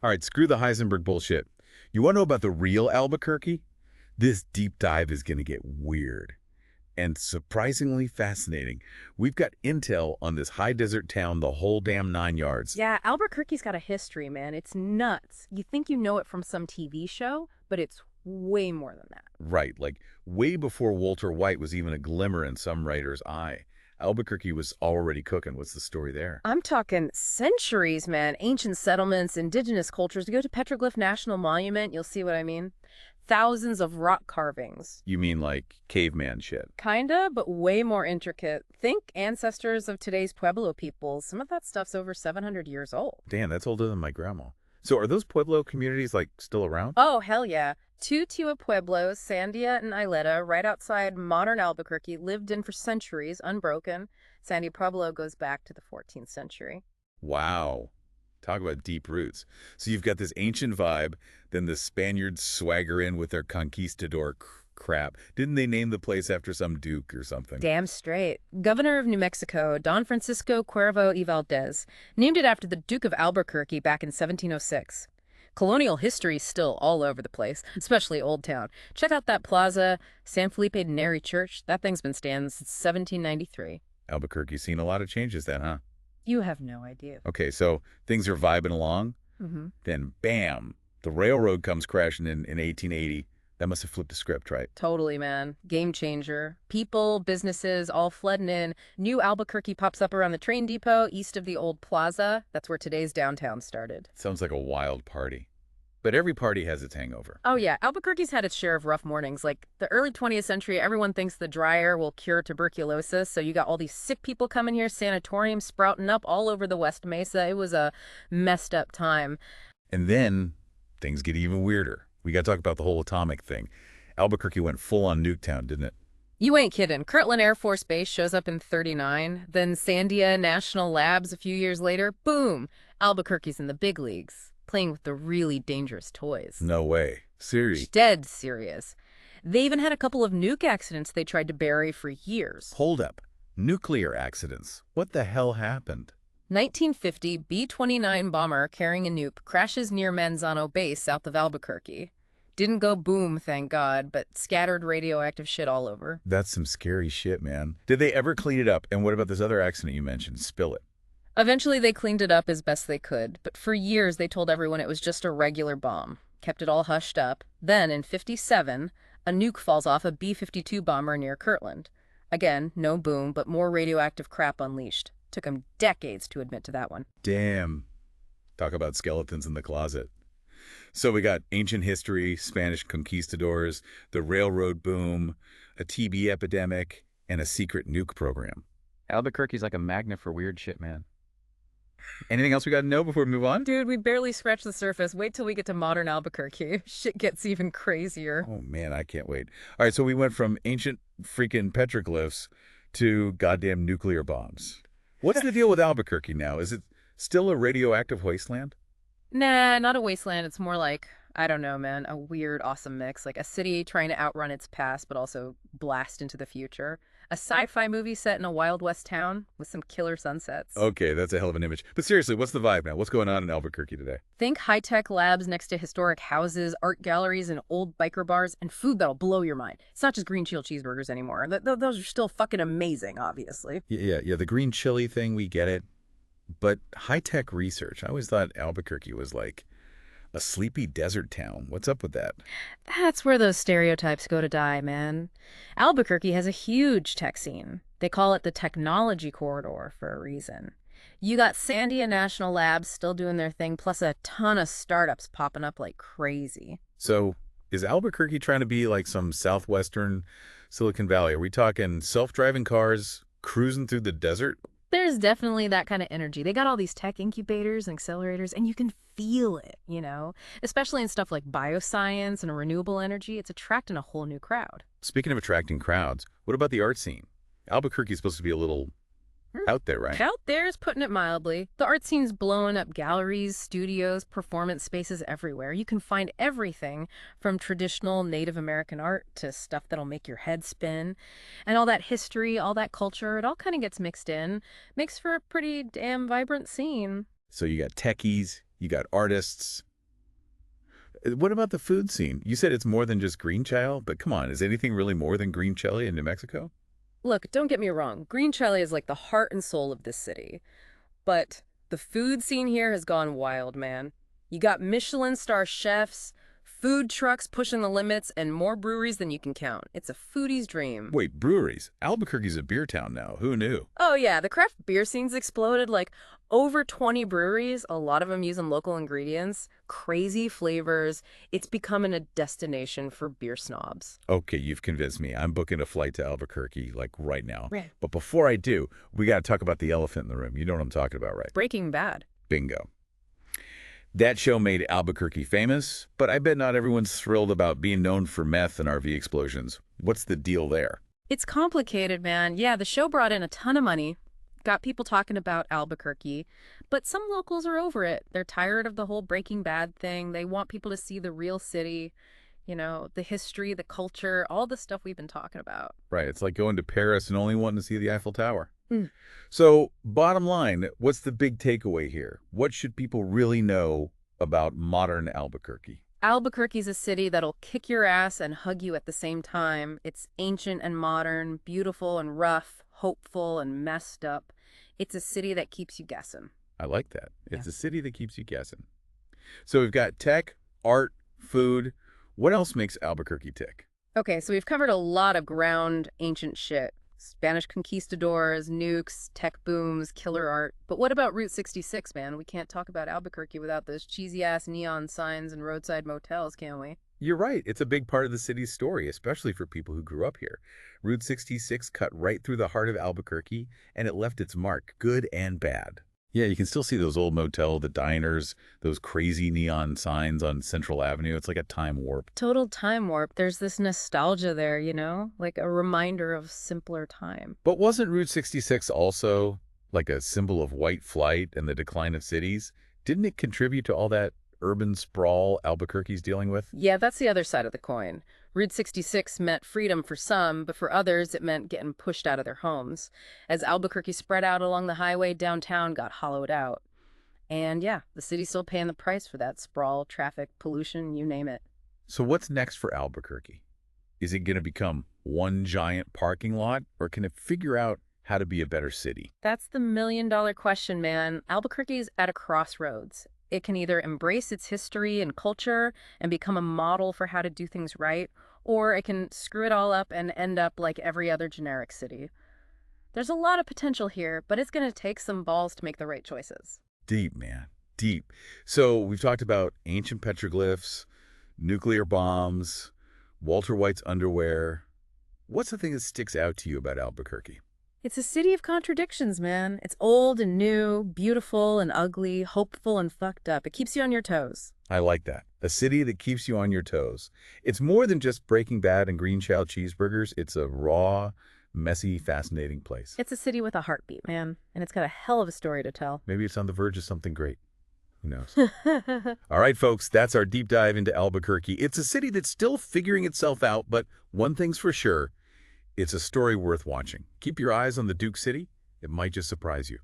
All right, screw the Heisenberg bullshit. You want to know about the real Albuquerque? This deep dive is going to get weird and surprisingly fascinating. We've got intel on this high desert town, the whole damn 9 yards. Yeah, Albuquerque's got a history, man. It's nuts. You think you know it from some TV show, but it's way more than that. Right, like way before Walter White was even a glimmer in some writer's eye. Albuquerque was already cooking. What's the story there? I'm talking centuries, man. Ancient settlements, indigenous cultures. You go to Petroglyph National Monument, you'll see what I mean. Thousands of rock carvings. You mean like caveman shit? Kinda, but way more intricate. Think ancestors of today's Pueblo peoples. Some of that stuff's over 700 years old. Damn, that's older than my grandma. So are those Pueblo communities like still around? Oh, hell yeah. Two Tiwa Pueblos, Sandia and Ileta, right outside modern Albuquerque, lived in for centuries, unbroken. Sandia Pueblo goes back to the 14th century. Wow. Talk about deep roots. So you've got this ancient vibe, then the Spaniards swagger in with their conquistador crap. Didn't they name the place after some duke or something? Damn straight. Governor of New Mexico, Don Francisco Cuervo y Valdez, named it after the Duke of Albuquerque back in 1706. Colonial history's still all over the place, especially Old Town. Check out that plaza, San Felipe Neri Church. That thing's been standing since 1793. Albuquerque's seen a lot of changes then, huh? You have no idea. Okay, so things are vibing along. Then, bam, the railroad comes crashing in 1880. That must have flipped the script, right? Totally, man. Game changer. People, businesses, all flooding in. New Albuquerque pops up around the train depot east of the old plaza. That's where today's downtown started. Sounds like a wild party. But every party has its hangover. Oh, yeah. Albuquerque's had its share of rough mornings. Like the early 20th century, everyone thinks the dry air will cure tuberculosis. So you got all these sick people coming here, sanatoriums sprouting up all over the West Mesa. It was a messed up time. And then things get even weirder. We got to talk about the whole atomic thing. Albuquerque went full on Nuketown, didn't it? You ain't kidding. Kirtland Air Force Base shows up in 39. Then Sandia National Labs a few years later. Boom! Albuquerque's in the big leagues, playing with the really dangerous toys. No way. Serious. Dead serious. They even had a couple of nuke accidents they tried to bury for years. Hold up. Nuclear accidents. What the hell happened? 1950 B-29 bomber carrying a nuke crashes near Manzano Base south of Albuquerque. Didn't go boom, thank God, but scattered radioactive shit all over. That's some scary shit, man. Did they ever clean it up? And what about this other accident you mentioned? Spill it. Eventually they cleaned it up as best they could, but for years they told everyone it was just a regular bomb. Kept it all hushed up. Then, in 57, a nuke falls off a B-52 bomber near Kirtland. Again, no boom, but more radioactive crap unleashed. Took him decades to admit to that one. Damn. Talk about skeletons in the closet. So we got ancient history, Spanish conquistadors, the railroad boom, a TB epidemic, and a secret nuke program. Albuquerque's like a magnet for weird shit, man. Anything else we got to know before we move on? Dude, we barely scratched the surface. Wait till we get to modern Albuquerque. Shit gets even crazier. Oh, man, I can't wait. All right, so we went from ancient freaking petroglyphs to goddamn nuclear bombs. What's the deal with Albuquerque now? Is it still a radioactive wasteland? Nah, not a wasteland. It's more like, I don't know, man, a weird, awesome mix. Like a city trying to outrun its past, but also blast into the future. A sci-fi movie set in a Wild West town with some killer sunsets. Okay, that's a hell of an image. But seriously, what's the vibe now? What's going on in Albuquerque today? Think high-tech labs next to historic houses, art galleries, and old biker bars, and food that'll blow your mind. It's not just green chili cheeseburgers anymore. Those are still fucking amazing, obviously. Yeah, the green chili thing, we get it. But high-tech research, I always thought Albuquerque was like a sleepy desert town. What's up with that? That's where those stereotypes go to die, man. Albuquerque has a huge tech scene. They call it the technology corridor for a reason. You got Sandia National Labs still doing their thing, plus a ton of startups popping up like crazy. So is Albuquerque trying to be like some southwestern Silicon Valley? Are we talking self-driving cars cruising through the desert? There's definitely that kind of energy. They got all these tech incubators and accelerators, and you can feel it, you know? Especially in stuff like bioscience and renewable energy, it's attracting a whole new crowd. Speaking of attracting crowds, what about the art scene? Albuquerque is supposed to be a little out there, right? Out there is putting it mildly. The art scene's blowing up galleries, studios, performance spaces everywhere. You can find everything from traditional Native American art to stuff that'll make your head spin. And all that history, all that culture, it all kind of gets mixed in. Makes for a pretty damn vibrant scene. So you got techies, you got artists, What about the food scene? You said it's more than just green chile, but come on, is anything really more than green chile in New Mexico? Look, don't get me wrong. Green chile is like the heart and soul of this city. But the food scene here has gone wild, man. You got Michelin star chefs, food trucks pushing the limits, and more breweries than you can count. It's a foodie's dream. Wait, breweries. Albuquerque's a beer town now. Who knew? Oh yeah, the craft beer scene's exploded, like over 20 breweries, a lot of them using local ingredients, crazy flavors. It's becoming a destination for beer snobs. Okay, you've convinced me. I'm booking a flight to Albuquerque, like right now. Right. But before I do, we got to talk about the elephant in the room. You know what I'm talking about, right? Breaking Bad. Bingo. That show made Albuquerque famous, but I bet not everyone's thrilled about being known for meth and RV explosions. What's the deal there? It's complicated, man. Yeah, the show brought in a ton of money, got people talking about Albuquerque, but some locals are over it. They're tired of the whole Breaking Bad thing. They want people to see the real city, the history, the culture, all the stuff we've been talking about. Right, it's like going to Paris and only wanting to see the Eiffel Tower. Mm. So, bottom line, what's the big takeaway here? What should people really know about modern Albuquerque? Albuquerque's a city that'll kick your ass and hug you at the same time. It's ancient and modern, beautiful and rough, hopeful and messed up. It's a city that keeps you guessing. I like that. It's Yeah. a city that keeps you guessing. So we've got tech, art, food. What else makes Albuquerque tick? Okay, so we've covered a lot of ground, ancient shit. Spanish conquistadors, nukes, tech booms, killer art. But what about Route 66, man? We can't talk about Albuquerque without those cheesy-ass neon signs and roadside motels, can we? You're right. It's a big part of the city's story, especially for people who grew up here. Route 66 cut right through the heart of Albuquerque, and it left its mark, good and bad. Yeah, you can still see those old motel, the diners, those crazy neon signs on Central Avenue. It's like a time warp. Total time warp. There's this nostalgia there, like a reminder of simpler time. But wasn't Route 66 also like a symbol of white flight and the decline of cities? Didn't it contribute to all that urban sprawl Albuquerque's dealing with? Yeah, that's the other side of the coin. Route 66 meant freedom for some, but for others it meant getting pushed out of their homes. As Albuquerque spread out along the highway, downtown got hollowed out. And yeah, the city's still paying the price for that sprawl, traffic, pollution, you name it. So what's next for Albuquerque? Is it going to become one giant parking lot, or can it figure out how to be a better city? That's the million-dollar question, man. Albuquerque's at a crossroads. It can either embrace its history and culture and become a model for how to do things right, or it can screw it all up and end up like every other generic city. There's a lot of potential here, but it's going to take some balls to make the right choices. Deep, man. Deep. So we've talked about ancient petroglyphs, nuclear bombs, Walter White's underwear. What's the thing that sticks out to you about Albuquerque? It's a city of contradictions, man. It's old and new, beautiful and ugly, hopeful and fucked up. It keeps you on your toes. I like that. A city that keeps you on your toes. It's more than just Breaking Bad and green shell cheeseburgers. It's a raw, messy, fascinating place. It's a city with a heartbeat, man. And it's got a hell of a story to tell. Maybe it's on the verge of something great. Who knows? All right, folks, that's our deep dive into Albuquerque. It's a city that's still figuring itself out, but one thing's for sure, it's a story worth watching. Keep your eyes on the Duke City. It might just surprise you.